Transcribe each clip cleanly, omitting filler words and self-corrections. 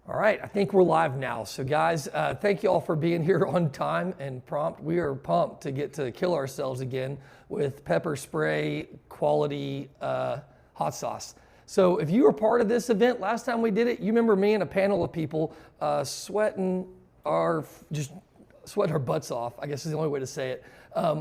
All right, I think we're live now. So guys, thank you all for being here on time and prompt. We are pumped to get to kill ourselves again with pepper spray quality hot sauce. So if you were part of this event last time we did it, you remember me and a panel of people sweating our butts off, I guess is the only way to say it,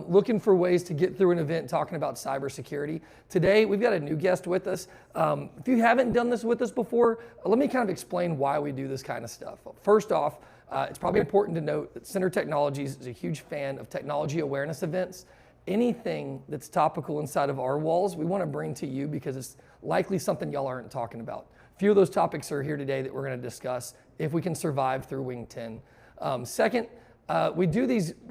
looking for ways to get through an event talking about cybersecurity. Today, we've got a new guest with us. If you haven't done this with us before, let me kind of explain why we do this kind of stuff. First off, it's probably important to note that Center Technologies is a huge fan of technology awareness events. Anything that's topical inside of our walls, we want to bring to you because it's likely something y'all aren't talking about. A few of those topics are here today that we're going to discuss if we can survive through Wing 10. Second, we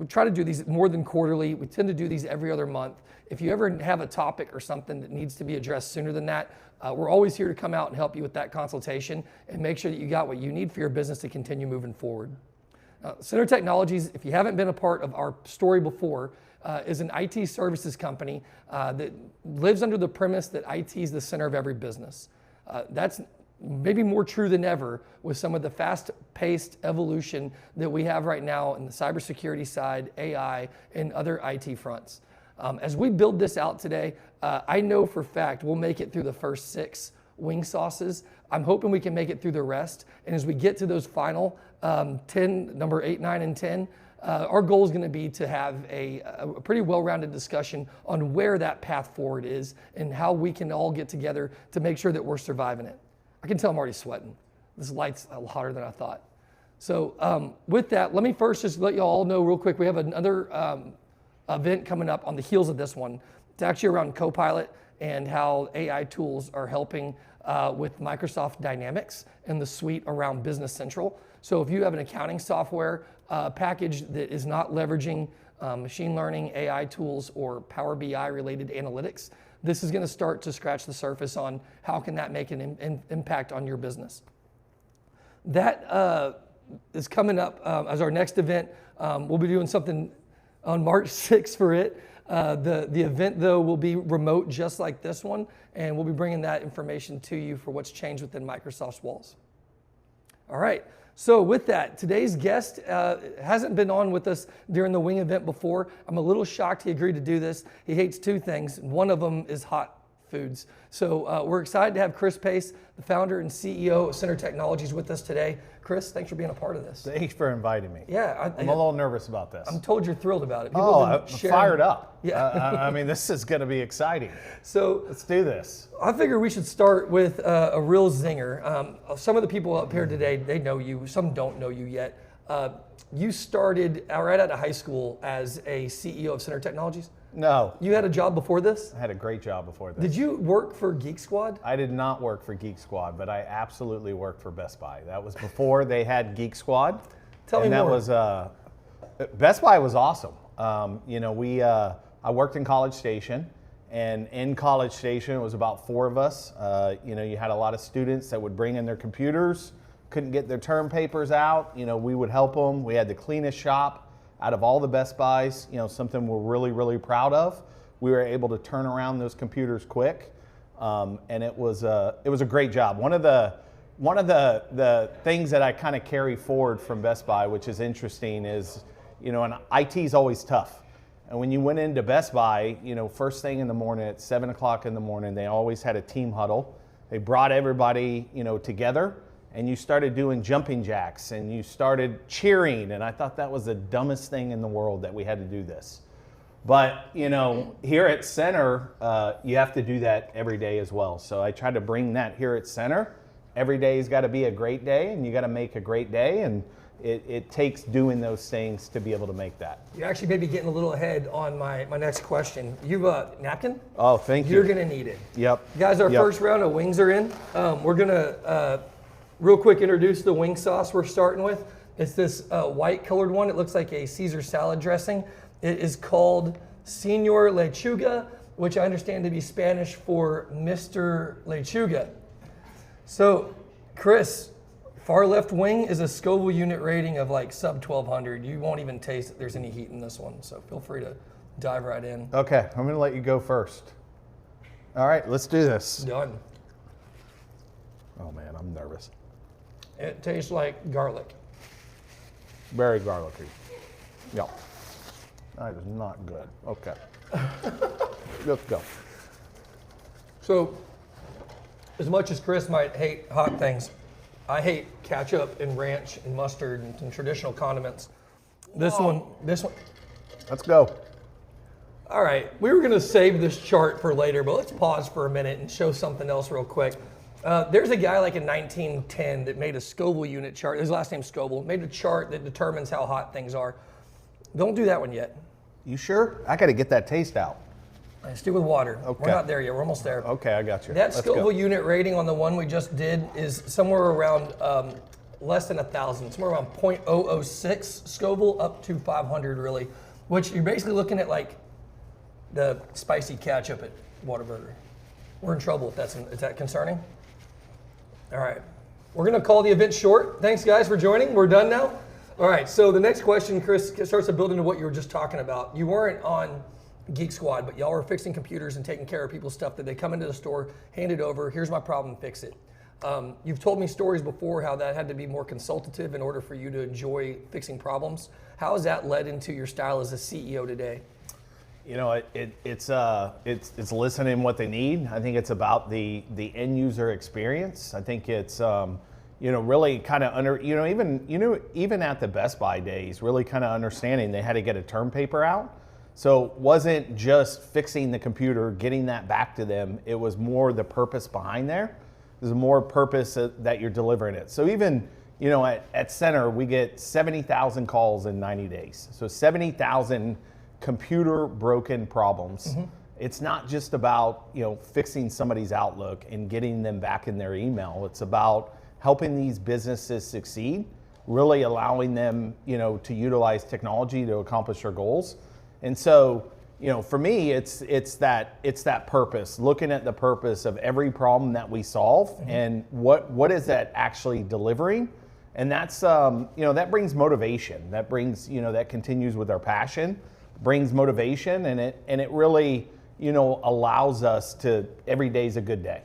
try to do these more than quarterly. We tend to do these every other month. If you ever have a topic or something that needs to be addressed sooner than that, we're always here to come out and help you with that consultation and make sure that you got what you need for your business to continue moving forward. Center Technologies, if you haven't been a part of our story before, is an IT services company that lives under the premise that IT is the center of every business. That's maybe more true than ever with some of the fast-paced evolution that we have right now in the cybersecurity side, AI, and other IT fronts. As we build this out today, I know for a fact we'll make it through the first 6 wing sauces. I'm hoping we can make it through the rest. And as we get to those final 10, number 8, 9, and 10, our goal is going to be to have a pretty well-rounded discussion on where that path forward is and how we can all get together to make sure that we're surviving it. I can tell I'm already sweating. This light's a lot hotter than I thought. So with that, let me first just let you all know real quick, we have another event coming up on the heels of this one. It's actually around Copilot and how AI tools are helping with Microsoft Dynamics and the suite around Business Central. So if you have an accounting software package that is not leveraging machine learning, AI tools, or Power BI related analytics, this is going to start to scratch the surface on how can that make an impact on your business. That is coming up as our next event. We'll be doing something on March 6th for it. The event, though, will be remote just like this one, and we'll be bringing that information to you for what's changed within Microsoft's walls. All right. So with that, today's guest hasn't been on with us during the Wing event before. I'm a little shocked he agreed to do this. He hates 2 things. One of them is hot foods. So we're excited to have Chris Pace, the founder and CEO of Center Technologies, with us today. Chris, thanks for being a part of this. Thanks for inviting me. Yeah. I'm a little nervous about this. I'm told you're thrilled about it. I'm fired up. Yeah. I mean, this is going to be exciting. So let's do this. I figure we should start with a real zinger. Some of the people up here today, they know you. Some don't know you yet. You started right out of high school as a CEO of Center Technologies? No. You had a job before this? I had a great job before this. Did you work for Geek Squad? I did not work for Geek Squad, but I absolutely worked for Best Buy. That was before they had Geek Squad. Tell me more. Best Buy was awesome. I worked in College Station, and in College Station it was about 4 of us. You had a lot of students that would bring in their computers, couldn't get their term papers out. We would help them. We had the cleanest shop out of all the Best Buys, something we're really, really proud of. We were able to turn around those computers quick, and it was a great job. One of the things that I kind of carry forward from Best Buy, which is interesting, is and IT is always tough. And when you went into Best Buy, first thing in the morning at 7 o'clock in the morning, they always had a team huddle. They brought everybody together. And you started doing jumping jacks and you started cheering, and I thought that was the dumbest thing in the world that we had to do this. But here at Center, you have to do that every day as well. So I try to bring that here at Center. Every day's got to be a great day, and you got to make a great day, and it takes doing those things to be able to make that. You actually may be getting a little ahead on my next question. You've a napkin? Oh, thank you. You're gonna need it. Yep. Guys, our first round of wings are in. We're gonna real quick introduce the wing sauce we're starting with. It's this white colored one. It looks like a Caesar salad dressing. It is called Señor Lechuga, which I understand to be Spanish for Mr. Lechuga. So, Chris, far left wing is a Scoville unit rating of like sub 1200. You won't even taste that there's any heat in this one, so feel free to dive right in. Okay, I'm gonna let you go first. All right, let's do this. Done. Oh man, I'm nervous. It tastes like garlic. Very garlicky. Yeah. That is not good. Okay. Let's go. So, as much as Chris might hate hot things, I hate ketchup and ranch and mustard and traditional condiments. This one. Let's go. All right, we were gonna save this chart for later, but let's pause for a minute and show something else real quick. There's a guy like in 1910 that made a Scoville unit chart. His last name's Scoville. Made a chart that determines how hot things are. Don't do that one yet. You sure? I got to get that taste out. Stick with water. Okay. We're not there yet. We're almost there. Okay, I got you. That Let's Scoville go. unit rating on the one we just did is somewhere around less than 1,000. Somewhere around 0.006 Scoville up to 500 really, which you're basically looking at like the spicy ketchup at Whataburger. We're in trouble if is that concerning? All right. We're going to call the event short. Thanks, guys, for joining. We're done now. All right. So the next question, Chris, starts to build into what you were just talking about. You weren't on Geek Squad, but y'all were fixing computers and taking care of people's stuff that they come into the store, hand it over, here's my problem, fix it. You've told me stories before how that had to be more consultative in order for you to enjoy fixing problems. How has that led into your style as a CEO today? You know, it's listening what they need. I think it's about the end user experience. I think it's really kind of even at the Best Buy days, really kind of understanding they had to get a term paper out. So it wasn't just fixing the computer, getting that back to them. It was more the purpose behind there. There's more purpose that you're delivering it. So even at Center, we get 70,000 calls in 90 days. So 70,000 computer broken problems. Mm-hmm. It's not just about fixing somebody's Outlook and getting them back in their email. It's about helping these businesses succeed, really allowing them to utilize technology to accomplish their goals. And so for me, it's that purpose, looking at the purpose of every problem that we solve. Mm-hmm. And what is that actually delivering. And that's that brings motivation. That brings that continues with our passion, brings motivation, and it really allows us to every day's a good day.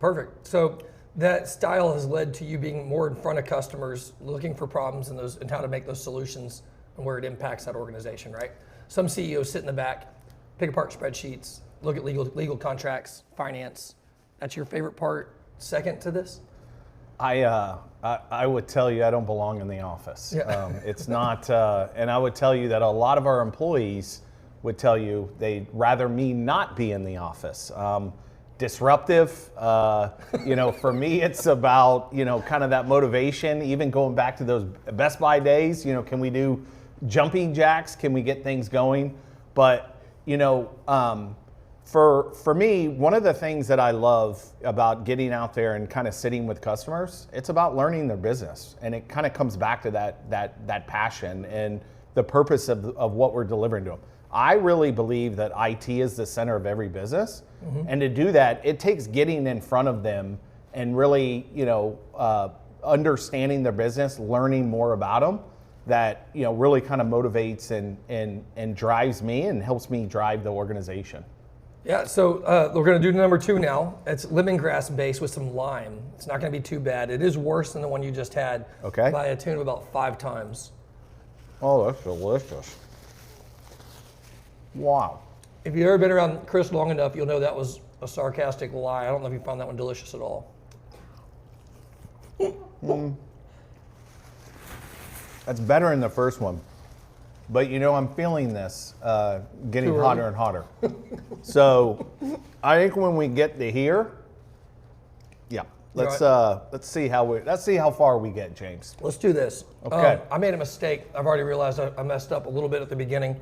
Perfect. So that style has led to you being more in front of customers, looking for problems and how to make those solutions and where it impacts that organization, right? Some CEOs sit in the back, pick apart spreadsheets, look at legal contracts, finance. That's your favorite part. Second to this? I would tell you I don't belong in the office. Yeah. It's not, and I would tell you that a lot of our employees would tell you they'd rather me not be in the office. Disruptive, for me it's about, kind of that motivation, even going back to those Best Buy days, can we do jumping jacks? Can we get things going? But, for me, one of the things that I love about getting out there and kind of sitting with customers, it's about learning their business. And it kind of comes back to that passion and the purpose of what we're delivering to them. I really believe that IT is the center of every business. Mm-hmm. And to do that, it takes getting in front of them and really, understanding their business, learning more about them, that really kind of motivates and drives me and helps me drive the organization. Yeah, so we're going to do number 2 now. It's lemongrass base with some lime. It's not going to be too bad. It is worse than the one you just had. Okay. By a tune of about 5 times. Oh, that's delicious. Wow. If you've ever been around Chris long enough, you'll know that was a sarcastic lie. I don't know if you found that one delicious at all. That's better than the first one. But I'm feeling this getting hotter and hotter. So I think when we get to here, let's see how far we get, James. Let's do this. Okay. I made a mistake. I've already realized I messed up a little bit at the beginning.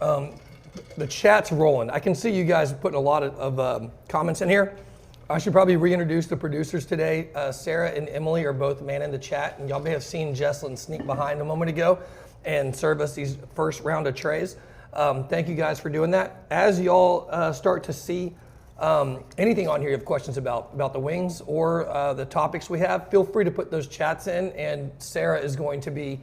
The chat's rolling. I can see you guys putting a lot of comments in here. I should probably reintroduce the producers today. Sarah and Emily are both manning the chat, and y'all may have seen Jesslyn sneak behind a moment ago and serve us these first round of trays. Thank you guys for doing that. As y'all start to see anything on here you have questions about the wings or the topics we have, feel free to put those chats in, and Sarah is going to be,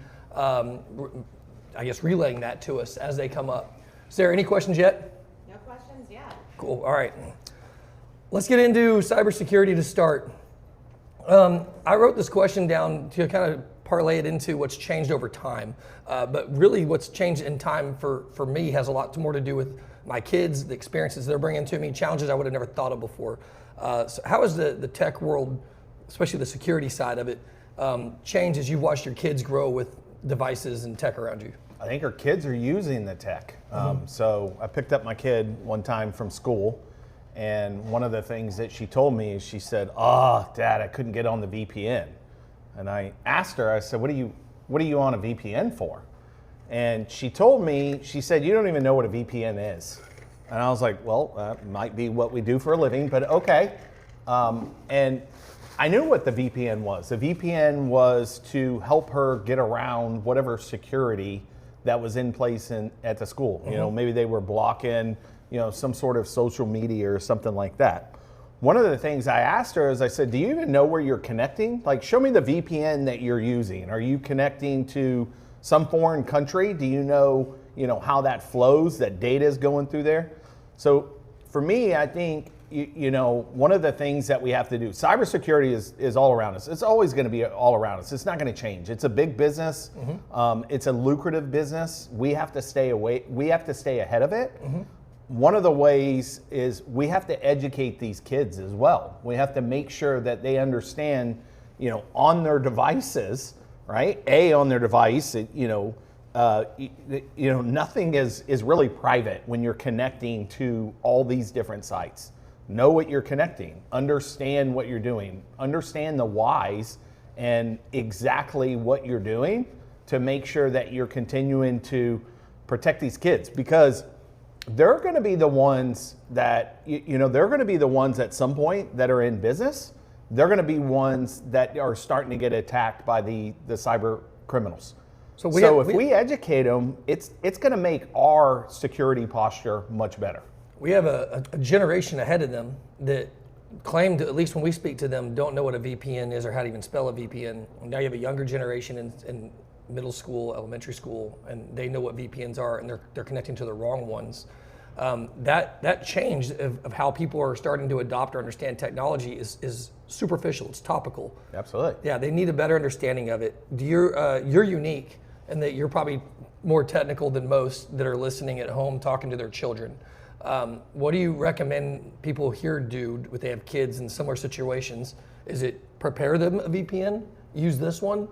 relaying that to us as they come up. Sarah, any questions yet? No questions yet. Cool, all right. Let's get into cybersecurity to start. I wrote this question down to kind of parlay it into what's changed over time. But really what's changed in time for me has a lot more to do with my kids, the experiences they're bringing to me, challenges I would have never thought of before. So how has the tech world, especially the security side of it, changed as you've watched your kids grow with devices and tech around you? I think our kids are using the tech. So I picked up my kid one time from school, and one of the things that she told me is she said, "Oh, Dad, I couldn't get on the VPN." And I asked her, I said, what are you on a VPN for? And she told me, she said, "You don't even know what a VPN is." And I was like, well, that might be what we do for a living, but okay. And I knew what the VPN was. The VPN was to help her get around whatever security that was in place at the school. You know, maybe they were blocking, some sort of social media or something like that. One of the things I asked her is I said, "Do you even know where you're connecting? Like, show me the VPN that you're using. Are you connecting to some foreign country? Do you know, how that flows, that data is going through there?" So for me, I think, one of the things that we have to do, cybersecurity is all around us. It's always going to be all around us. It's not going to change. It's a big business. It's a lucrative business. We have to stay away. We have to stay ahead of it. One of the ways is we have to educate these kids as well. We have to make sure that they understand, on their devices, right? On their device, nothing is really private when you're connecting to all these different sites. Know what you're connecting, understand what you're doing, understand the whys and exactly what you're doing to make sure that you're continuing to protect these kids, because they're going to be the ones that, they're going to be the ones at some point that are in business. They're going to be ones that are starting to get attacked by the cyber criminals. So if we educate them, it's going to make our security posture much better. We have a generation ahead of them that claim to, at least when we speak to them, don't know what a VPN is or how to even spell a VPN. Now you have a younger generation in middle school, elementary school, and they know what VPNs are, and they're connecting to the wrong ones. That change of how people are starting to adopt or understand technology is superficial. It's topical. Absolutely. Yeah, they need a better understanding of it. You're unique in that you're probably more technical than most that are listening at home talking to their children. What do you recommend people here do if they have kids in similar situations? Is it prepare them a VPN, use this one,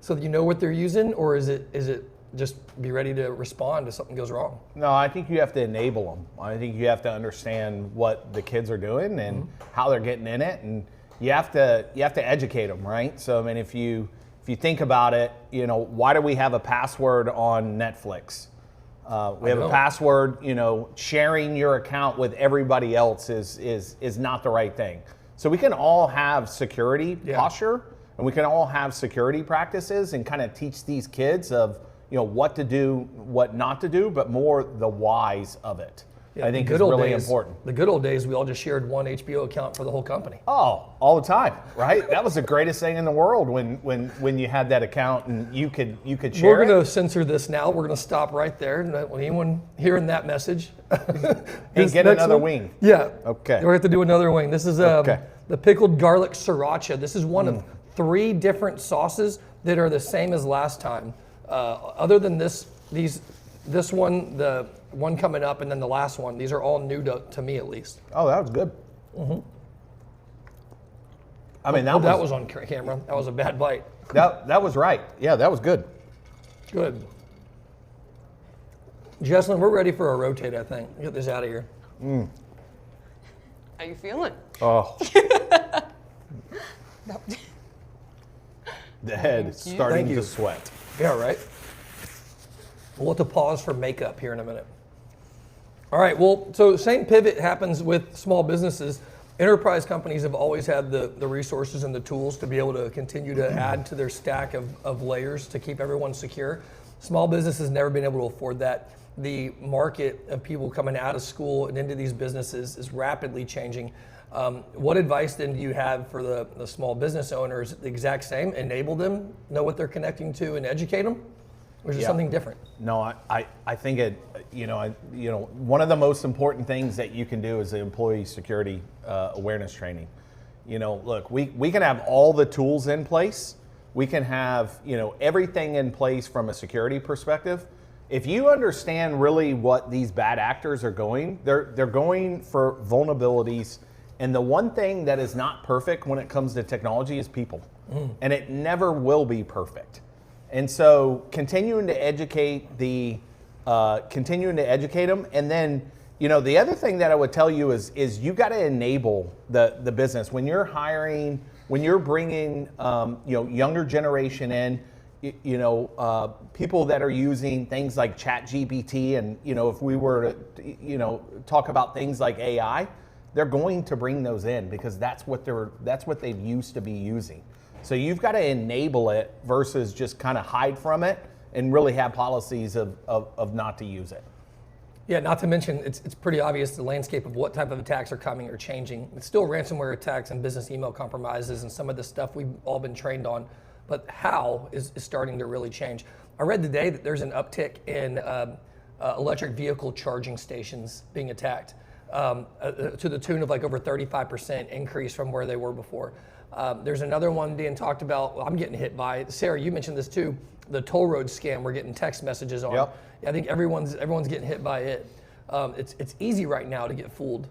so that you know what they're using, or is it just be ready to respond if something goes wrong? No, I think you have to enable them. I think you have to understand what the kids are doing and how they're getting in it, and you have to educate them, right? So I mean, if you think about it, why do we have a password on Netflix? We have a password. Sharing your account with everybody else is not the right thing. So we can all have security posture, and we can all have security practices, and kind of teach these kids of what to do, what not to do, but more the whys of it. I think is really important. The good old days, we all just shared one HBO account for the whole company. Oh, all the time, right? That was the greatest thing in the world when you had that account and you could share. We're going to censor this now. We're going to stop right there. Anyone hearing that message? And get another wing. Yeah. Okay. We're going to have to do another wing. This is the pickled garlic sriracha. This is one of 3 different sauces that are the same as last time. Other than this one, the one coming up, and then the last one, these are all new to me at least. Oh, that was good. I mean, that was on camera. That was a bad bite. That was right. Yeah, that was good. Good. Jesslyn, we're ready for a rotate, I think. Get this out of here. How you feeling? Oh. The head is starting to sweat. Yeah, right. We'll have to pause for makeup here in a minute. All right, well, so same pivot happens with small businesses. Enterprise companies have always had the resources and the tools to be able to continue to add to their stack of layers to keep everyone secure. Small businesses never been able to afford that. The market of people coming out of school and into these businesses is rapidly changing. What advice then do you have for the small business owners? The exact same, enable them, know what they're connecting to, and educate them? Or is there something different? No, I think one of the most important things that you can do is the employee security awareness training. Look, we can have all the tools in place. We can have, everything in place from a security perspective. If you understand really what these bad actors are going, they're going for vulnerabilities. And the one thing that is not perfect when it comes to technology is people. And it never will be perfect. And so continuing to educate them. And then, the other thing that I would tell you is you got to enable the business. When you're hiring, when you're bringing, younger generation in, people that are using things like ChatGPT, and, if we were to, talk about things like AI, they're going to bring those in because that's what they've used to be using. So you've got to enable it versus just kind of hide from it and really have policies of not to use it. Yeah, not to mention, it's pretty obvious the landscape of what type of attacks are coming or changing. It's still ransomware attacks and business email compromises and some of the stuff we've all been trained on, but how is starting to really change. I read today that there's an uptick in electric vehicle charging stations being attacked to the tune of like over 35% increase from where they were before. There's another one being talked about, I'm getting hit by, Sarah, you mentioned this too, the toll road scam we're getting text messages on. Yep. I think everyone's getting hit by it. It's easy right now to get fooled.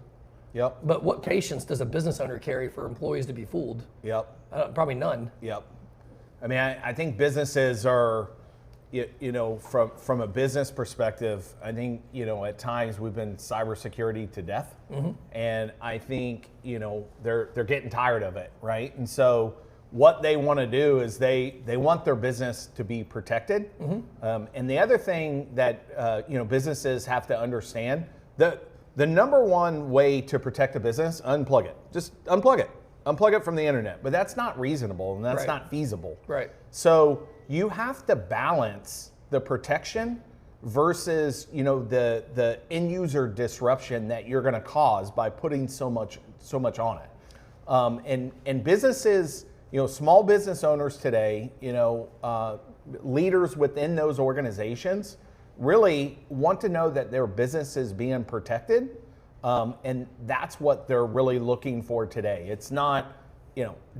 Yep. But what patience does a business owner carry for employees to be fooled? Yep. Probably none. Yep. I mean, I think businesses are, from a business perspective, I think, at times we've been cybersecurity to death. Mm-hmm. And I think, they're getting tired of it, right? And so what they want to do is they want their business to be protected. Mm-hmm. And the other thing that, businesses have to understand, the number one way to protect a business, unplug it. Just unplug it. Unplug it from the internet. But that's not reasonable and that's not feasible. Right. So you have to balance the protection versus, the end user disruption that you're going to cause by putting so much on it. And businesses, small business owners today, leaders within those organizations really want to know that their business is being protected. And that's what they're really looking for today. It's not,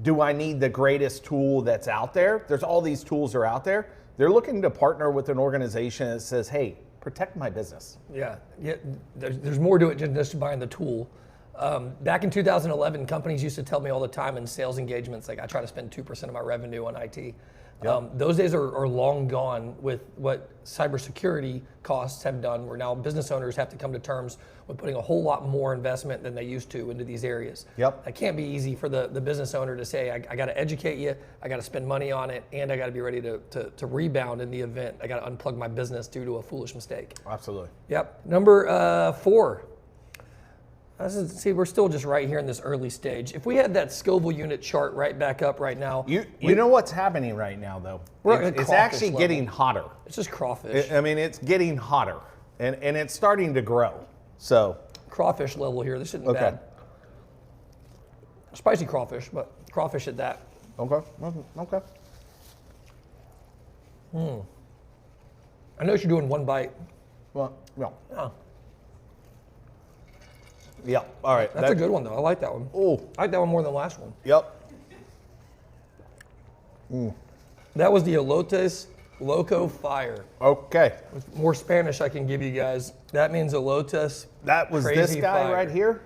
do I need the greatest tool that's out there? There's all these tools are out there. They're looking to partner with an organization that says, hey, protect my business. Yeah. There's more to it than just buying the tool. Back in 2011, companies used to tell me all the time in sales engagements, like I try to spend 2% of my revenue on IT. Yep. Those days are long gone with what cybersecurity costs have done, where now business owners have to come to terms with putting a whole lot more investment than they used to into these areas. Yep. It can't be easy for the business owner to say, I got to educate you, I got to spend money on it, and I got to be ready to rebound in the event. I got to unplug my business due to a foolish mistake. Absolutely. Yep. Number 4. See, we're still just right here in this early stage. If we had that Scoville unit chart right back up right now. You know what's happening right now, though? It's actually getting hotter. It's just crawfish. It's getting hotter, and it's starting to grow. So crawfish level here. This isn't bad. Spicy crawfish, but crawfish at that. Okay. I know you're doing one bite. Well, no. Oh. Yeah, all right. That's a good one, though. I like that one. Oh, I like that one more than the last one. Yep. That was the Elotes Loco Fire. Okay. With more Spanish I can give you guys. That means Elotes. That was this guy right here?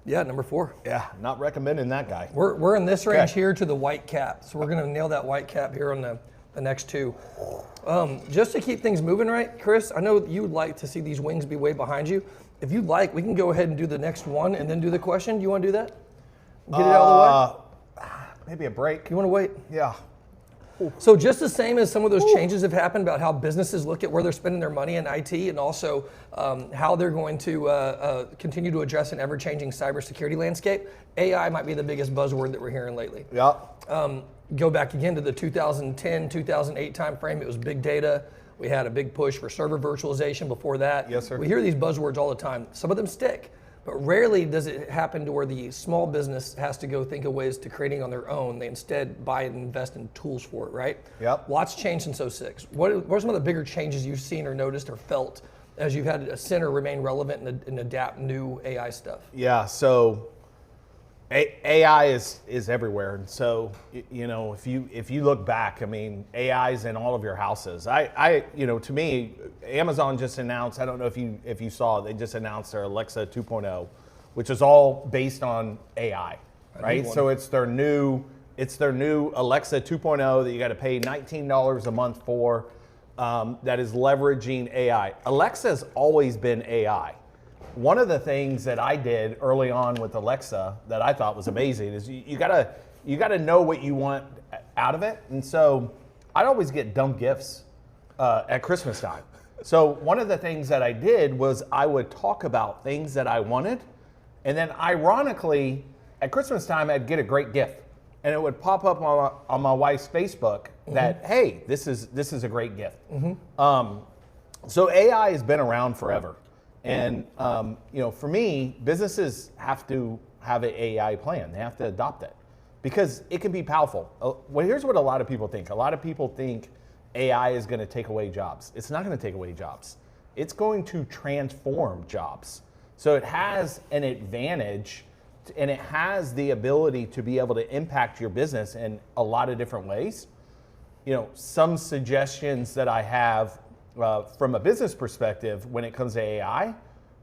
Yeah, number 4. Yeah, not recommending that guy. We're in this range here to the white cap. So we're going to nail that white cap here on the next 2. Just to keep things moving right, Chris, I know you would like to see these wings be way behind you. If you'd like, we can go ahead and do the next one and then do the question. Do you want to do that? Get it out of the way? Maybe a break. You want to wait? Yeah. So just the same as some of those changes have happened about how businesses look at where they're spending their money in IT and also how they're going to continue to address an ever-changing cybersecurity landscape, AI might be the biggest buzzword that we're hearing lately. Yeah. Go back again to the 2010, 2008 timeframe. It was big data. We had a big push for server virtualization before that. Yes, sir. We hear these buzzwords all the time. Some of them stick, but rarely does it happen to where the small business has to go think of ways to creating on their own. They instead buy and invest in tools for it, right? Yep. Lots changed since 06. What are some of the bigger changes you've seen or noticed or felt as you've had a center remain relevant and adapt new AI stuff? Yeah, so AI is everywhere, and so you know if you look back, I mean, AI is in all of your houses. I you know, to me, Amazon just announced. I don't know if you saw, they just announced their Alexa 2.0, which is all based on AI, right? So it's their new Alexa 2.0 that you got to pay $19 a month for. That is leveraging AI. Alexa's always been AI. One of the things that I did early on with Alexa that I thought was amazing is you gotta know what you want out of it. And so I'd always get dumb gifts at Christmas time. So one of the things that I did was I would talk about things that I wanted, and then ironically at Christmas time I'd get a great gift, and it would pop up on my wife's Facebook that, hey, this is a great gift. So AI has been around forever. And you know, for me, businesses have to have an AI plan. They have to adopt it because it can be powerful. Well, here's what a lot of people think. A lot of people think AI is going to take away jobs. It's not going to take away jobs. It's going to transform jobs. So it has an advantage, and it has the ability to be able to impact your business in a lot of different ways. You know, some suggestions that I have from a business perspective when it comes to AI,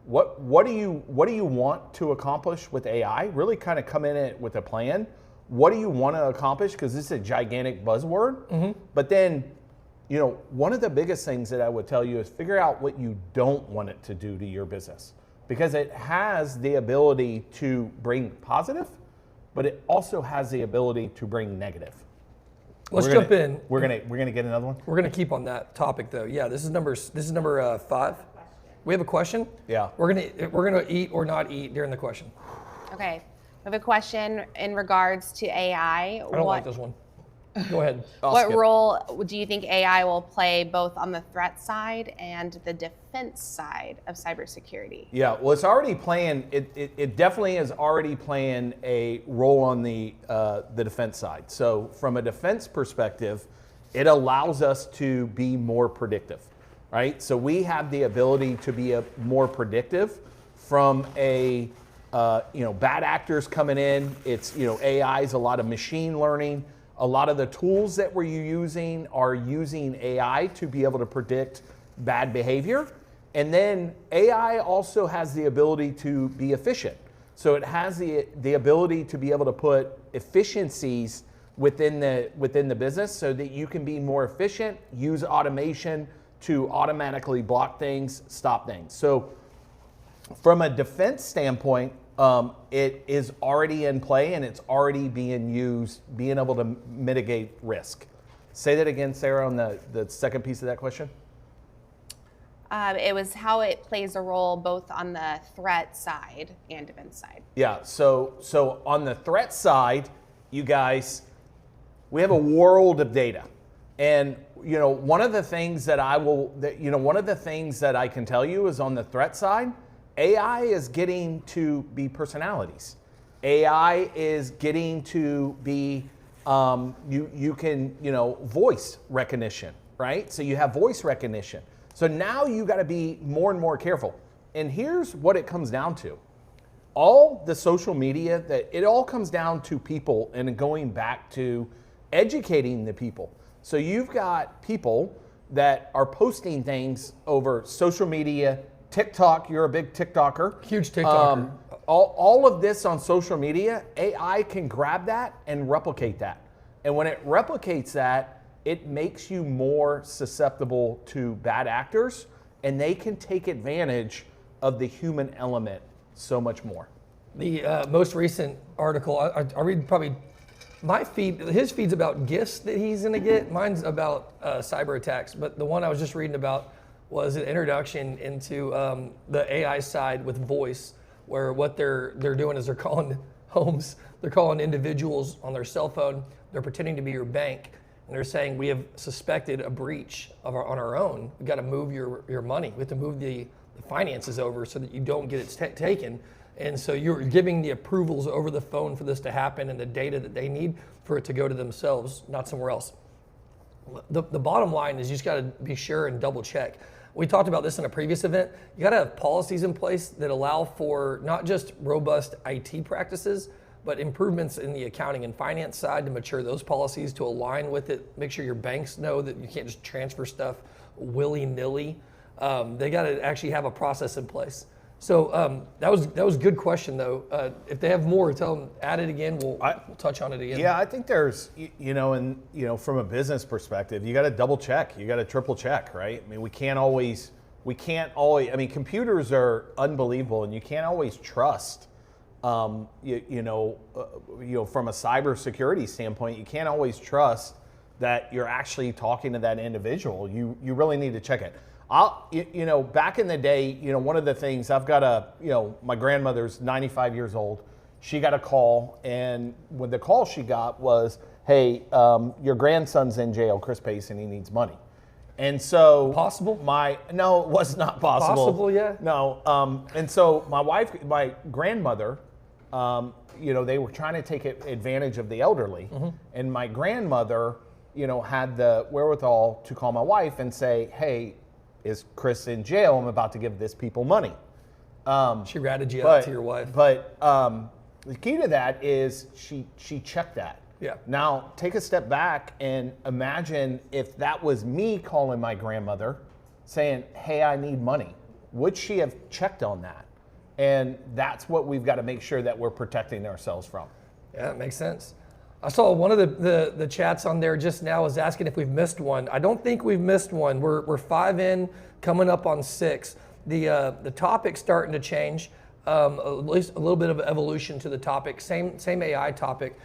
what do you want to accomplish with AI? Really kind of come in it with a plan. What do you want to accomplish? Because this is a gigantic buzzword. But then, you know, one of the biggest things that I would tell you is figure out what you don't want it to do to your business, because it has the ability to bring positive, but it also has the ability to bring negative. Let's jump in. We're gonna get another one. We're gonna keep on that topic though. Yeah, this is number 5. We have a question. Yeah. We're gonna eat or not eat during the question. Okay, we have a question in regards to AI. I don't like this one. Go ahead. What role do you think AI will play both on the threat side and the defense side of cybersecurity? Yeah, well, it's already playing. It definitely is already playing a role on the defense side. So from a defense perspective, it allows us to be more predictive, right? So we have the ability to be more predictive from a bad actors coming in. It's AI is a lot of machine learning. A lot of the tools that we're using are using AI to be able to predict bad behavior. And then AI also has the ability to be efficient. So it has the ability to be able to put efficiencies within the business so that you can be more efficient, use automation to automatically block things, stop things. So from a defense standpoint, it is already in play and it's already being used, being able to mitigate risk. Say that again, Sarah, on the second piece of that question. It was how it plays a role both on the threat side and defense side. Yeah, so on the threat side, you guys, we have a world of data. And one of the things that I can tell you is on the threat side, AI is getting to be personalities. AI is getting to be you can voice recognition, right? So you have voice recognition. So now you got to be more and more careful. And here's what it comes down to. All the social media, it all comes down to people and going back to educating the people. So you've got people that are posting things over social media, TikTok, you're a big TikToker. Huge TikToker. All of this on social media, AI can grab that and replicate that. And when it replicates that, it makes you more susceptible to bad actors, and they can take advantage of the human element so much more. The most recent article, I read probably my feed, his feed's about gifts that he's gonna get. Mine's about cyber attacks, but the one I was just reading about was an introduction into the AI side with voice, where what they're doing is they're calling homes, they're calling individuals on their cell phone, they're pretending to be your bank, and they're saying, we have suspected a breach on our own. We got to move your money. We have to move the finances over so that you don't get it taken. And so you're giving the approvals over the phone for this to happen and the data that they need for it to go to themselves, not somewhere else. The bottom line is you just got to be sure and double check. We talked about this in a previous event. You got to have policies in place that allow for not just robust IT practices, but improvements in the accounting and finance side to mature those policies to align with it. Make sure your banks know that you can't just transfer stuff willy-nilly. They got to actually have a process in place. So that was a good question, though. If they have more, tell them, add it again. We'll touch on it again. Yeah, I think there's, from a business perspective, you got to double check. You got to triple check, right? I mean, we can't always, I mean, computers are unbelievable, and you can't always trust, from a cybersecurity standpoint, you can't always trust that you're actually talking to that individual. You really need to check it. Back in the day, one of the things my grandmother's 95 years old. She got a call, and when the call she got was, hey, your grandson's in jail, Chris Pace, and he needs money. And so possible? No, it was not possible. Possible, yeah. No, and so my grandmother, they were trying to take advantage of the elderly, and my grandmother, had the wherewithal to call my wife and say, hey, is Chris in jail? I'm about to give this people money. She ratted you out to your wife. But the key to that is she checked that. Yeah. Now take a step back and imagine if that was me calling my grandmother saying, hey, I need money. Would she have checked on that? And that's what we've got to make sure that we're protecting ourselves from. Yeah, that makes sense. I saw one of the chats on there just now is asking if we've missed one. I don't think we've missed one. We're 5 in, coming up on 6. The topic's starting to change. At least a little bit of evolution to the topic. Same AI topic.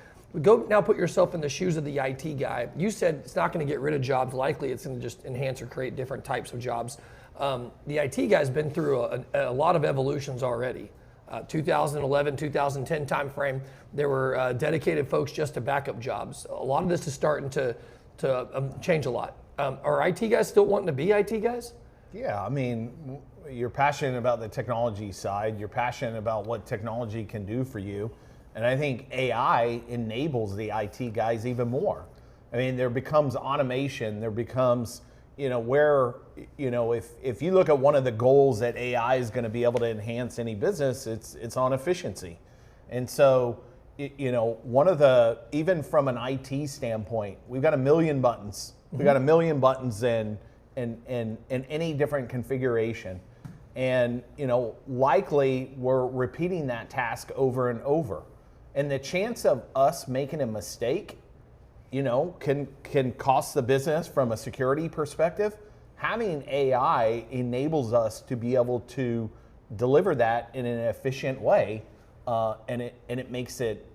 Go now, put yourself in the shoes of the IT guy. You said it's not going to get rid of jobs. Likely, it's going to just enhance or create different types of jobs. The IT guy's been through a lot of evolutions already. 2011, 2010 timeframe, there were dedicated folks just to backup jobs. A lot of this is starting to change a lot. Are IT guys still wanting to be IT guys? Yeah, I mean, you're passionate about the technology side. You're passionate about what technology can do for you. And I think AI enables the IT guys even more. I mean, there becomes automation. There becomes, if you look at one of the goals that AI is going to be able to enhance any business, it's on efficiency. And so, even from an IT standpoint, we've got 1 million buttons. We've got 1 million buttons in any different configuration. And, likely we're repeating that task over and over. And the chance of us making a mistake, can cost the business from a security perspective. Having AI enables us to be able to deliver that in an efficient way, and it makes it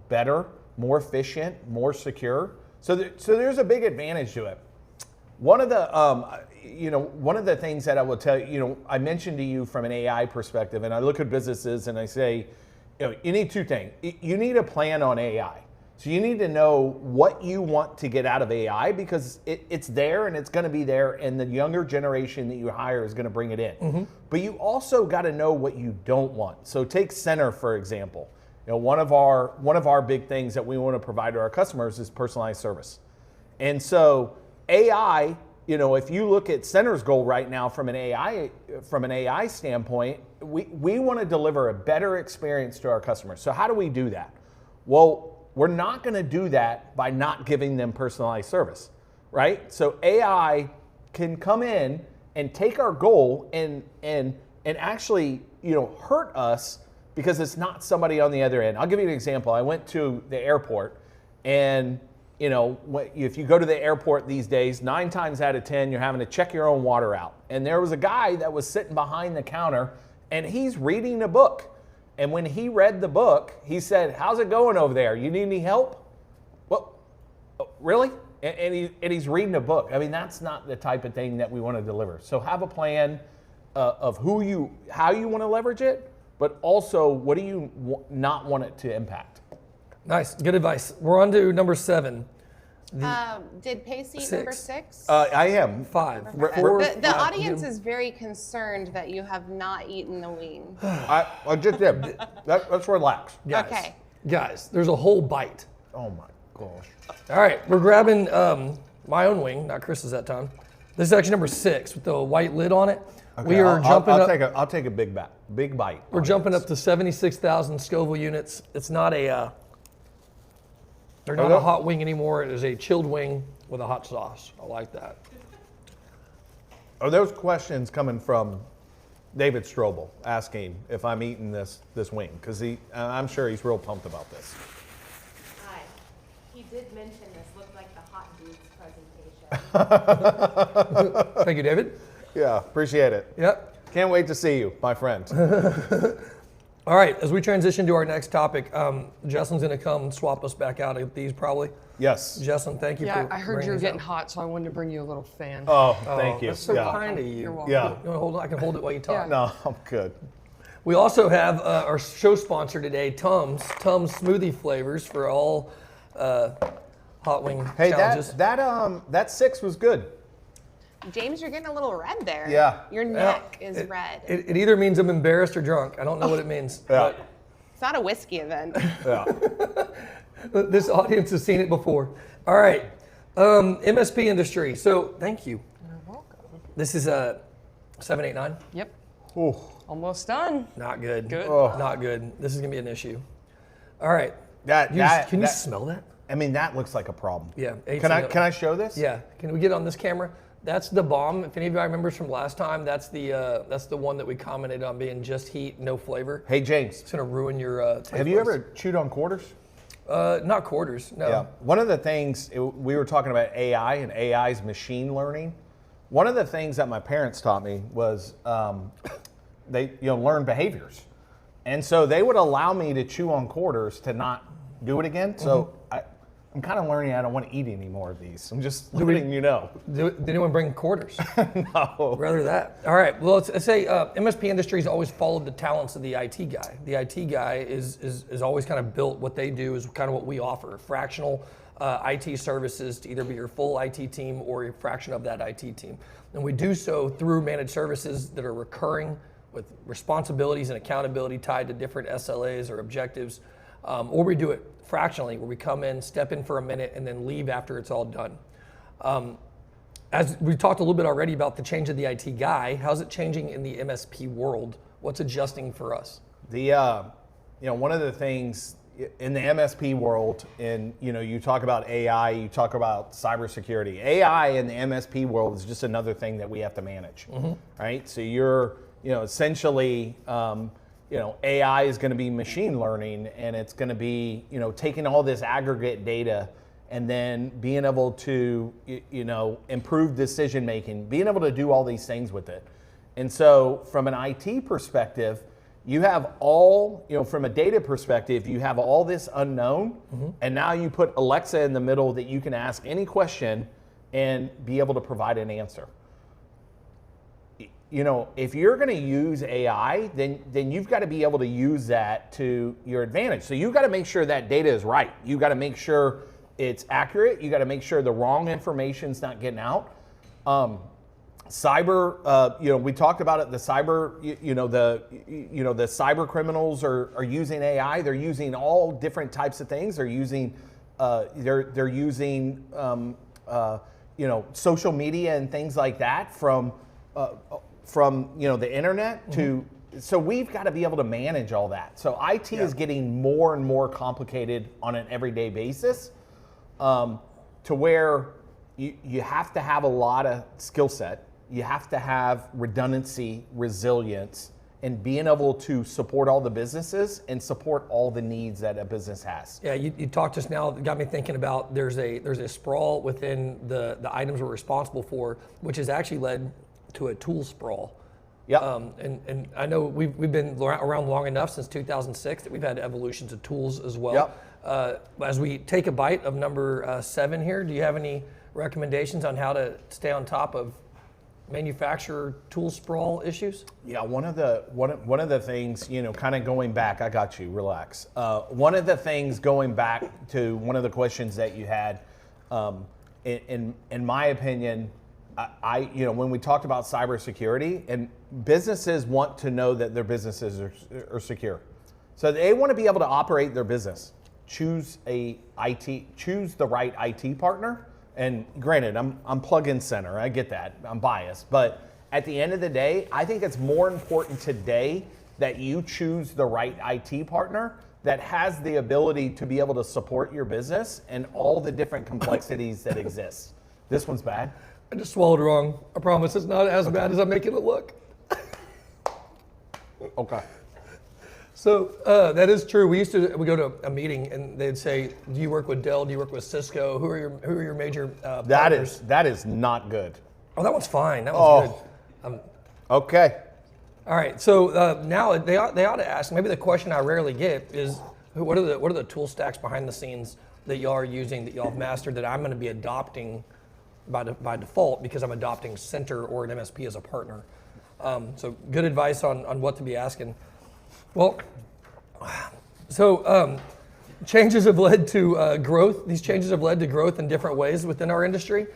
better, more efficient, more secure. So there's a big advantage to it. One of the things that I will tell you, I mentioned to you from an AI perspective, and I look at businesses and I say, you need 2 things. You need a plan on AI. So you need to know what you want to get out of AI, because it's there and it's going to be there, and the younger generation that you hire is going to bring it in. But you also got to know what you don't want. So take Center, for example. One of our big things that we want to provide to our customers is personalized service. And so AI, if you look at Center's goal right now from an AI standpoint, we want to deliver a better experience to our customers. So how do we do that? Well, we're not going to do that by not giving them personalized service, right? So AI can come in and take our goal and actually, hurt us because it's not somebody on the other end. I'll give you an example. I went to the airport, and if you go to the airport these days, 9 times out of 10, you're having to check your own water out. And there was a guy that was sitting behind the counter, and he's reading a book. And when he read the book, he said, how's it going over there? You need any help? Well, really? And he's reading a book. I mean, that's not the type of thing that we want to deliver. So have a plan of how you want to leverage it, but also what do you not want it to impact? Nice, good advice. We're on to number 7. Did Pace eat number 6? I am. 5. The audience is very concerned that you have not eaten the wing. I just did. Let's relax. Guys, Okay. Guys, there's a whole bite. Oh my gosh. All right, we're grabbing my own wing, not Chris's that time. This is actually number 6 with the white lid on it. Okay, We are jumping up. I'll take a big bite. We're jumping up to 76,000 Scoville units. It's not a. They're not a hot wing anymore. It is a chilled wing with a hot sauce. I like that. Are those questions coming from David Strobel asking if I'm eating this wing? Because I'm sure he's real pumped about this. Hi. He did mention this looked like the hot dudes presentation. Thank you, David. Yeah, appreciate it. Yep. Can't wait to see you, my friend. All right, as we transition to our next topic, Jesselyn's going to come swap us back out of these probably. Yes. Jesselyn, thank you for Yeah, I heard you were bringing getting these hot, so I wanted to bring you a little fan. Oh, thank you. That's so kind of you. You're welcome. Yeah. You want to hold it? I can hold it while you talk. Yeah. No, I'm good. We also have our show sponsor today, Tums smoothie flavors for all hot wing Hey, challenges. that 6 was good. James, you're getting a little red there. Yeah. Your neck is red. It either means I'm embarrassed or drunk. I don't know what it means. Yeah. It's not a whiskey event. Yeah. But this audience has seen it before. All right, MSP industry. So thank you. You're welcome. This is 789. Yep. Ooh. Almost done. Not good. Good. Oh. Not good. This is gonna be an issue. All right. Can you smell that? I mean, that looks like a problem. Yeah. Can I show this? Yeah. Can we get on this camera? That's the bomb. If any of you remembers from last time, that's the one that we commented on being just heat, no flavor. Hey, James. It's gonna ruin your. taste Have you buds. ever chewed on quarters? Not quarters. No. Yeah. One of the things we were talking about AI and AI's machine learning. One of the things that my parents taught me was they learn behaviors, and so they would allow me to chew on quarters to not do it again. So I'm kind of learning I don't want to eat any more of these. I'm just letting you know. Did anyone bring quarters? No. Rather that. All right. Well, let's say MSP industry's always followed the talents of the IT guy. The IT guy is always kind of built what they do is kind of what we offer, fractional IT services to either be your full IT team or a fraction of that IT team. And we do so through managed services that are recurring with responsibilities and accountability tied to different SLAs or objectives, or we do it fractionally where we come in, step in for a minute, and then leave after it's all done. As we talked a little bit already about the change of the IT guy, how's it changing in the MSP world? What's adjusting for us? One of the things in the MSP world, and you talk about AI, you talk about cybersecurity. AI in the MSP world is just another thing that we have to manage, right? So you're, essentially, AI is going to be machine learning, and it's going to be, taking all this aggregate data and then being able to, improve decision making, being able to do all these things with it. And so from an IT perspective, you have all, from a data perspective, you have all this unknown, and now you put Alexa in the middle that you can ask any question and be able to provide an answer. If you're going to use AI, then you've got to be able to use that to your advantage. So you've got to make sure that data is right. You've got to make sure it's accurate. You got to make sure the wrong information's not getting out. Cyber, we talked about it. The cyber, the cyber criminals are using AI. They're using all different types of things. They're using, they're using, social media and things like that from the internet to. So we've got to be able to manage all that. So IT is getting more and more complicated on an everyday basis, to where you have to have a lot of skill set. You have to have redundancy, resilience, and being able to support all the businesses and support all the needs that a business has. Yeah, you talked just now, it got me thinking about there's a sprawl within the items we're responsible for, which has actually led to a tool sprawl. Yep. And I know we've been around long enough since 2006 that we've had evolutions of tools as well. Yep. As we take a bite of number 7 here, do you have any recommendations on how to stay on top of manufacturer tool sprawl issues? Yeah, one of the things, kind of going back, I got you, relax. One of the things going back to one of the questions that you had, in my opinion, when we talked about cybersecurity, and businesses want to know that their businesses are secure. So they want to be able to operate their business. Choose the right IT partner And granted, I'm plug-in center. I get that. I'm biased. But at the end of the day, I think it's more important today that you choose the right IT partner that has the ability to be able to support your business and all the different complexities that exist. This one's bad. I just swallowed wrong. I promise it's not as bad as I'm making it look. Okay. So that is true. We go to a meeting and they'd say, "Do you work with Dell? Do you work with Cisco? Who are your major partners?" That is not good. Oh, that one's fine. That one's good. Okay. All right. So now they ought to ask. Maybe the question I rarely get is, what are the tool stacks behind the scenes that y'all are using, that y'all have mastered, that I'm going to be adopting by default because I'm adopting Center or an MSP as a partner. So good advice on what to be asking. Well, so changes have led to growth. These changes have led to growth in different ways within our industry.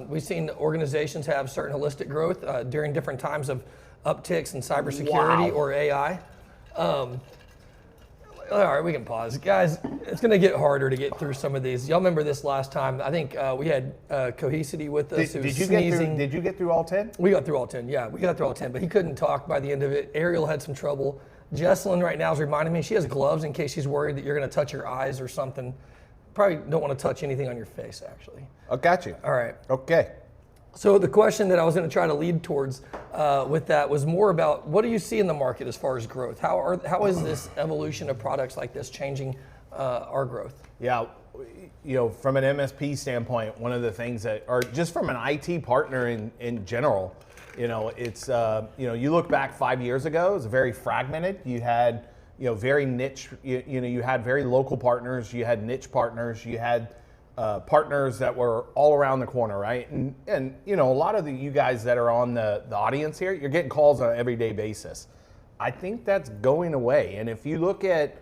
We've seen organizations have certain holistic growth during different times of upticks in cybersecurity or AI. All right, we can pause. Guys, it's going to get harder to get through some of these. Y'all remember this last time. I think we had Cohesity with us who was sneezing. Did you get through all 10? We got through all 10, yeah. We got through all 10, but he couldn't talk by the end of it. Ariel had some trouble. Jesselyn right now is reminding me she has gloves in case she's worried that you're going to touch your eyes or something. Probably don't want to touch anything on your face, actually. Oh, got you. All right. Okay. So the question that I was going to try to lead towards with that was more about, what do you see in the market as far as growth? How is this evolution of products like this changing our growth? Yeah, from an MSP standpoint, one of the things that, or just from an IT partner in general, it's you look back 5 years ago, it was very fragmented. You had very niche. You had very local partners. You had niche partners. You had partners that were all around the corner, right? And a lot of you guys that are on the audience here, you're getting calls on an everyday basis. I think that's going away. And if you look at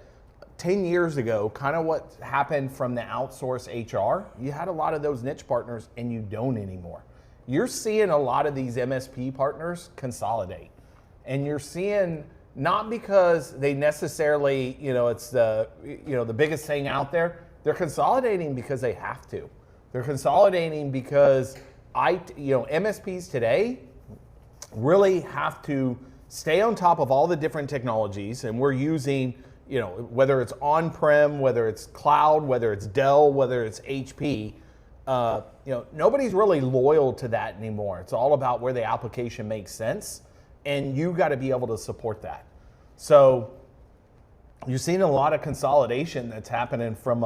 10 years ago, kind of what happened from the outsource HR, you had a lot of those niche partners and you don't anymore. You're seeing a lot of these MSP partners consolidate. And you're seeing, not because they necessarily, it's the biggest thing out there. They're consolidating because they have to. They're consolidating because MSPs today really have to stay on top of all the different technologies, and we're using, whether it's on-prem, whether it's cloud, whether it's Dell, whether it's HP, nobody's really loyal to that anymore. It's all about where the application makes sense, and you got to be able to support that. So you're seeing a lot of consolidation that's happening from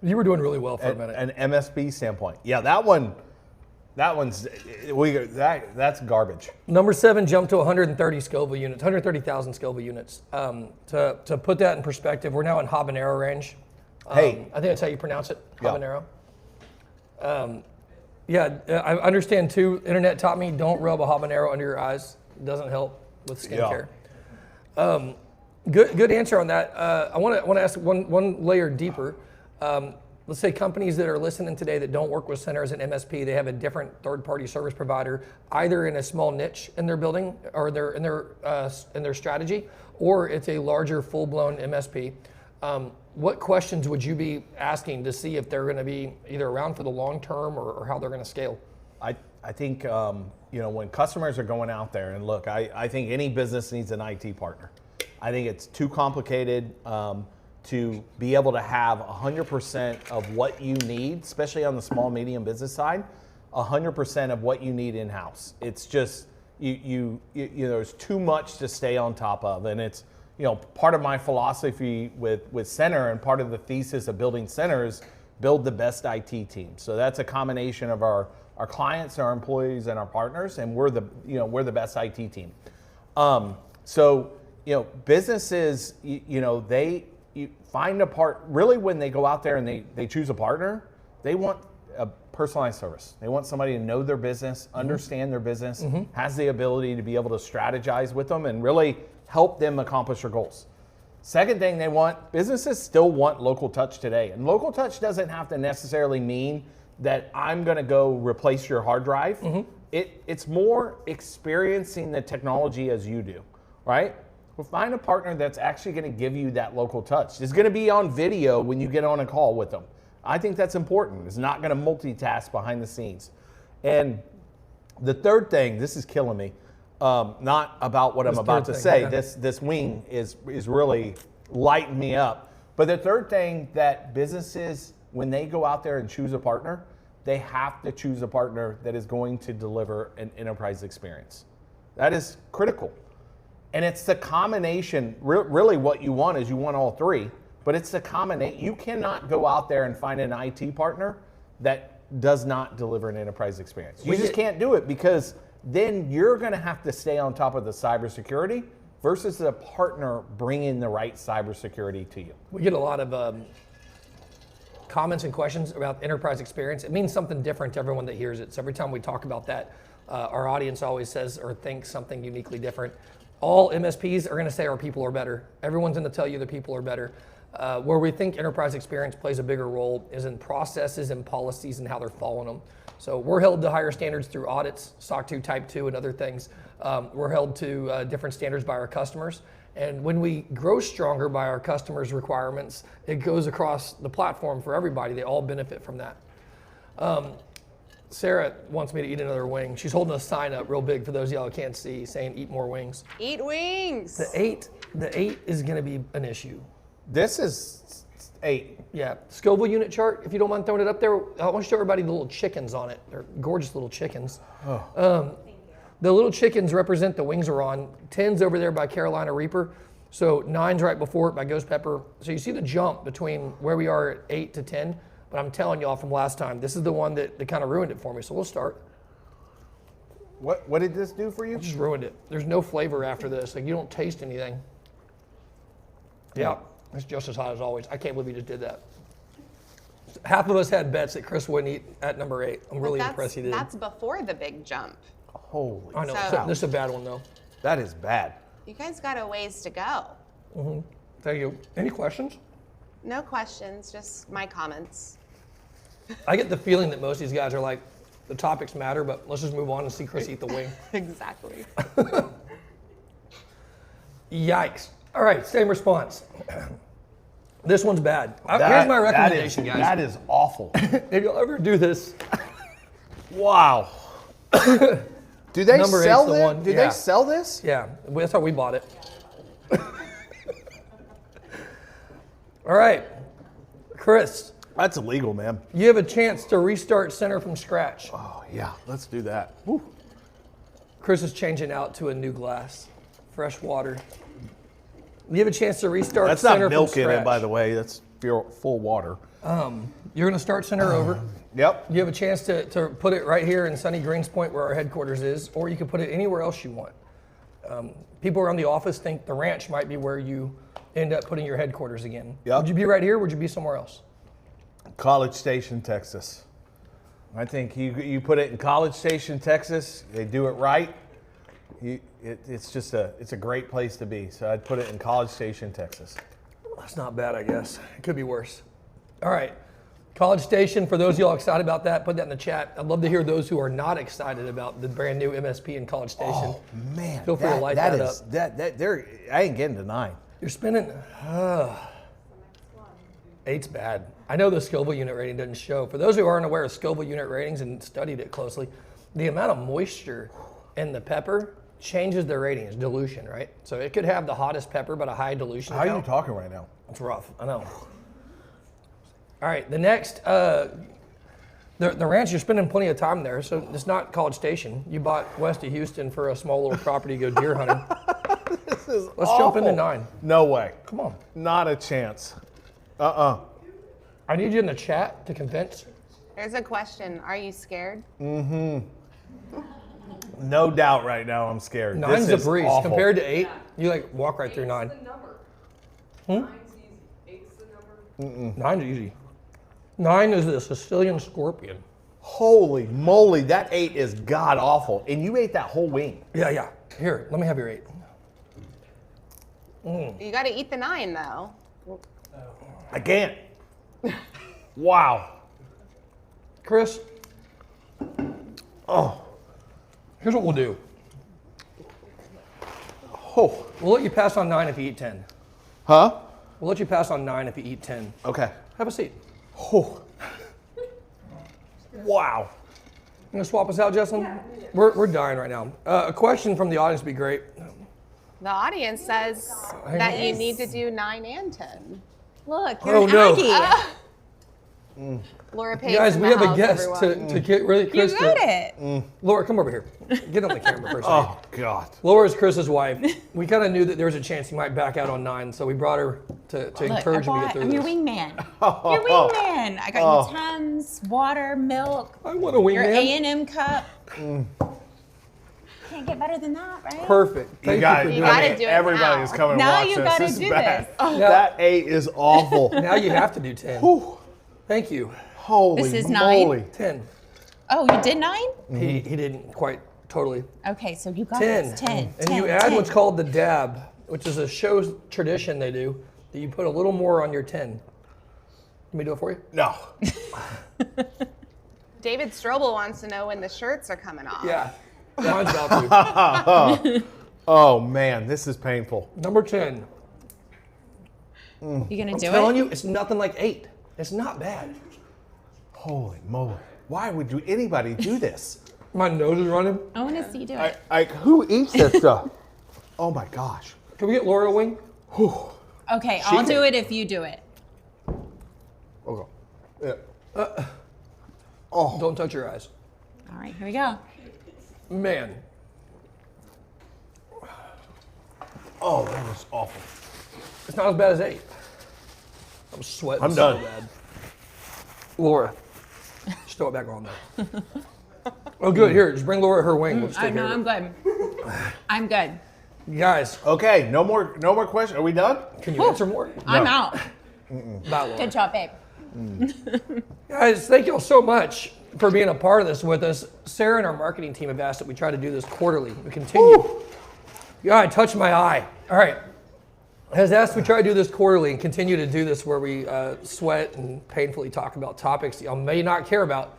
You were doing really well for a minute. An MSP standpoint. Yeah, that's garbage. Number 7 jumped to 130 Scoville units, 130,000 Scoville units. To put that in perspective, we're now in habanero range. Hey. I think that's how you pronounce it, habanero. I understand too. Internet taught me, don't rub a habanero under your eyes. It doesn't help with skincare. Good answer on that. I want to ask one layer deeper. Let's say companies that are listening today that don't work with Center as an MSP, they have a different third-party service provider, either in a small niche in their building or in their strategy, or it's a larger, full-blown MSP. What questions would you be asking to see if they're going to be either around for the long term or how they're going to scale? I think when customers are going out there, and look, I think any business needs an IT partner. I think it's too complicated to be able to have 100% of what you need, especially on the small, medium business side, 100% of what you need in-house. It's just, there's too much to stay on top of. And it's, part of my philosophy with Center, and part of the thesis of building Center is build the best IT team. So that's a combination of our clients, our employees, and our partners, and we're the best IT team. Businesses, they find a really when they go out there and they choose a partner, they want a personalized service. They want somebody to know their business, understand their business, has the ability to be able to strategize with them and really help them accomplish their goals. Second thing businesses still want local touch today. And local touch doesn't have to necessarily mean that I'm going to go replace your hard drive. It's more experiencing the technology as you do, right? Well, find a partner that's actually going to give you that local touch. It's going to be on video when you get on a call with them. I think that's important. It's not going to multitask behind the scenes. And the third thing, this is killing me, not about what I'm about to say. Yeah. This wing is really lighting me up. But the third thing that businesses, when they go out there and choose a partner, they have to choose a partner that is going to deliver an enterprise experience. That is critical. And it's the combination, really what you want is you want all three, but it's the combination. You cannot go out there and find an IT partner that does not deliver an enterprise experience. You just can't do it, because then you're going to have to stay on top of the cybersecurity versus the partner bringing the right cybersecurity to you. We get a lot of comments and questions about enterprise experience. It means something different to everyone that hears it. So every time we talk about that, our audience always says or thinks something uniquely different. All MSPs are going to say our people are better. Everyone's going to tell you the people are better. Where we think enterprise experience plays a bigger role is in processes and policies and how they're following them. So we're held to higher standards through audits, SOC 2 Type 2 and other things. We're held to different standards by our customers. And when we grow stronger by our customers' requirements, it goes across the platform for everybody. They all benefit from that. Sarah wants me to eat another wing. She's holding a sign up real big for those of y'all who can't see, saying eat more wings. Eat wings. The eight is going to be an issue. This is 8. Yeah, Scoville unit chart, if you don't mind throwing it up there. I want to show everybody the little chickens on it. They're gorgeous little chickens. The little chickens represent the wings are on. 10's over there by Carolina Reaper. So 9's right before it by Ghost Pepper. So you see the jump between where we are at 8 to 10. But I'm telling y'all from last time, this is the one that kind of ruined it for me. So we'll start. What did this do for you? It just ruined it. There's no flavor after this. Like, you don't taste anything. Yeah, it's just as hot as always. I can't believe you just did that. Half of us had bets that Chris wouldn't eat at number 8. I'm really impressed he did. That's before the big jump. Holy I know. So- This is a bad one, though. That is bad. You guys got a ways to go. Thank you. Any questions? No questions, just my comments. I get the feeling that most of these guys are like, the topics matter, but let's just move on and see Chris eat the wing. Exactly. Yikes. All right, same response. This one's bad. Here's my recommendation, guys. That is awful. If you'll ever do this, Wow. Do they Number sell eight's the this? one, Do yeah. they sell this? yeah, that's how we bought it. All right, Chris, That's illegal, man. you have a chance to restart Center from scratch. Oh, yeah. Let's do that. Woo. Chris is changing out to a new glass, fresh water. You have a chance to restart That's Center not milk from in scratch. it, by the way. That's pure, full water. You're going to start Center over. Yep. You have a chance to put it right here in sunny Greens Point where our headquarters is, or you can put it anywhere else you want. People around the office think the ranch might be where you end up putting your headquarters again. Yep. Would you be right here or would you be somewhere else? College Station, Texas. I think you put it in College Station, Texas. They do it right. It's a great place to be. So I'd put it in College Station, Texas. That's not bad, I guess. It could be worse. All right. College Station, for those of y'all excited about that, put that in the chat. I'd love to hear those who are not excited about the brand new MSP in College Station. Oh man, Feel free to light that up. I ain't getting to 9. You're spending, 8's bad. I know the Scoville unit rating doesn't show. For those who aren't aware of Scoville unit ratings and studied it closely, the amount of moisture in the pepper changes the rating. It's dilution, right? So it could have the hottest pepper, but a high dilution How are you count. talking right now? It's rough, I know. All right, the next, the ranch, you're spending plenty of time there, so it's not College Station. You bought west of Houston for a small little property to go deer hunting. This is Let's jump into 9. No way. Come on. Not a chance. I need you in the chat to convince. There's a question. Are you scared? No doubt right now I'm scared. 9's This a is breeze. awful. Compared to 8, you like walk right through 9. Eight's the number. 9's easy. 8's the number. 9's easy. 9 is a Sicilian scorpion. Holy moly, that 8 is god awful. And you ate that whole wing. Yeah. Here, let me have your 8. You got to eat the 9, though. I can't. Wow. Chris, Oh. here's what we'll do. Oh. We'll let you pass on 9 if you eat 10. Huh? We'll let you pass on 9 if you eat 10. Okay. Have a seat. Oh. Wow. You gonna swap us out, Jesselyn? We're dying right now. A question from the audience would be great. The audience says that you need to do 9 and 10. Look, you're Oh, an no. Aggie. Laura Page Guys, in we the have a house, guest everyone. to get really You Chris. got it. Laura, come over here. Get on the camera for a second. Oh, God. Laura's Chris's wife. We kind of knew that there was a chance he might back out on 9, so we brought her to Look, encourage him to get through I'm your this. wingman. Your wingman. I got you Tums, water, milk, I want a your wingman. A&M cup. Can't get better than that, right? Perfect. Thank you, for doing gotta it. do it everybody now. is coming Now to watch you this. gotta This is do bad. this. That 8 is awful. Now you have to do 10. Thank you. Holy This is moly. 10. Oh, you did 9? He didn't quite totally. Okay, so you got 10. this. 10. And 10, you add 10. what's called the dab, which is a show tradition they do, that you put a little more on your 10. Let me do it for you? No. David Strobel wants to know when the shirts are coming off. Yeah. Mine's about to. Oh, man, this is painful. Number 10. You gonna I'm do telling it? you, it's nothing like 8. It's not bad. Holy moly. Why would anybody do this? My nose is running. I want to see you do it. Who eats this stuff? Oh, my gosh. Can we get Laura a wing? Okay, I'll do it if you do it. Okay. Yeah. Don't touch your eyes. All right, here we go. Man. Oh, that was awful. It's not as bad as 8. I'm sweating I'm so done. bad. Laura, just throw it back on there. Oh, good. Here, just bring Laura her wing. We'll just take care I'm of it. good. I'm good. Guys, Okay, no more questions. Are we done? can you answer more? I'm out. About Laura. Good job, babe. Guys, thank y'all so much for being a part of this with us. Sarah and our marketing team have asked that we try to do this quarterly. We continue. Yeah, I touched my eye. All right. Has asked we try to do this quarterly and continue to do this where we sweat and painfully talk about topics y'all may not care about.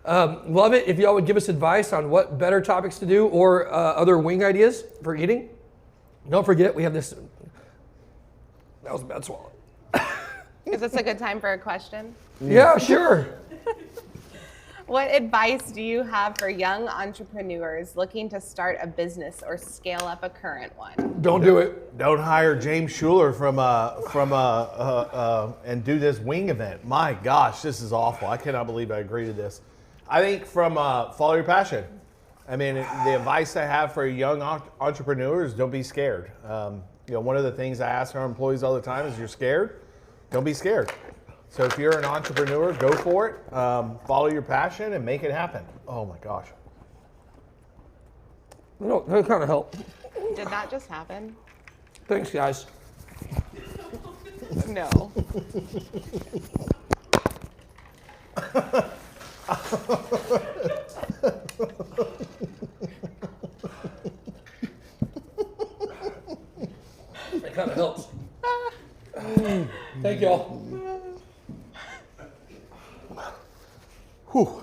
Love it if y'all would give us advice on what better topics to do or other wing ideas for eating. Don't forget, we have this. That was a bad swallow. Is this a good time for a question? Yeah, sure. What advice do you have for young entrepreneurs looking to start a business or scale up a current one? Don't do it. Don't hire James Shuler and do this wing event. My gosh, this is awful. I cannot believe I agree to this. I think from follow your passion. I mean, the advice I have for young entrepreneurs: don't be scared. One of the things I ask our employees all the time is, "You're scared? Don't be scared." So if you're an entrepreneur, go for it. Follow your passion and make it happen. Oh my gosh. No, that kind of helped. Did that just happen? Thanks, guys. No. It kind of helps. Thank y'all. Whew.